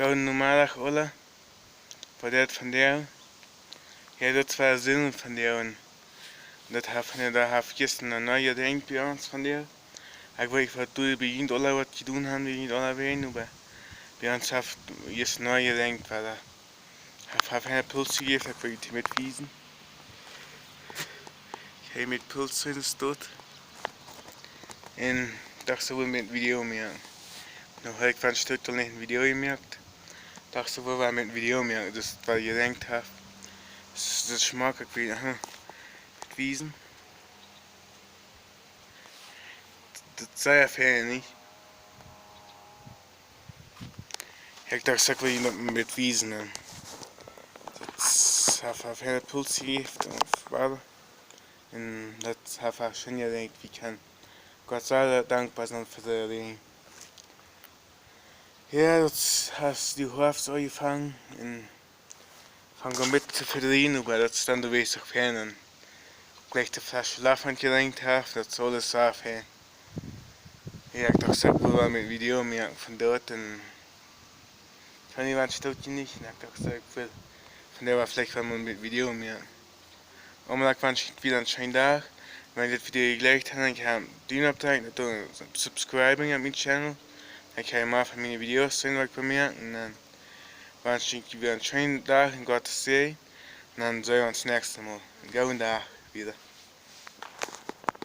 Gauw normaldag alle. Voor dat van jou. Ja, dat was zin van jou. En dat heeft gisteren een nieuwe denk bij ons van jou. Ik weet wat du bij je alle wat je doen hebben, bij je alle weten. Maar bij ons heeft je een nieuwe denk waar dat. Ik heb een puls gegeven, ik wil je met wiesen. Ik heb met puls gestot. En dacht ze wel met video meer. Nog heb ik van een stuk al niet een video gemerkt. Dacht ze wel met video meer, dus wat je denkt hebt. Dus dat smaak ik weer met wiesen. Dat zei je verder niet. Ik dacht dat ik wel met wiesen. Dat heeft een puls gegeven of wat. En dat heeft schon gedacht, wie kan Gott sei dankbaar zijn voor de dingen. Ja, dat heeft die hoofd aangevangen en van een beetje te verdienen, maar dat stand er bezig van. En gleich de Flasche Laffend gedenkt heeft, dat soll es af zijn. Ja, ik dacht dat ik wel met video maken van dort en van die een stukje niet. En ik dacht dat ik wil van der vielleicht wel met video maken. Maar ik wens je weer een schönen dag. Wenn je dit video geliked hebt, dan kan je duim opdrukken en subscriben op mijn channel. Dan kan je maar van mijn video's zien wat ik bemerk. En dan wens ik je weer een schönen dag en Gottes Segen. En dan zien we ons nächste Mal. Een gouden dag wieder.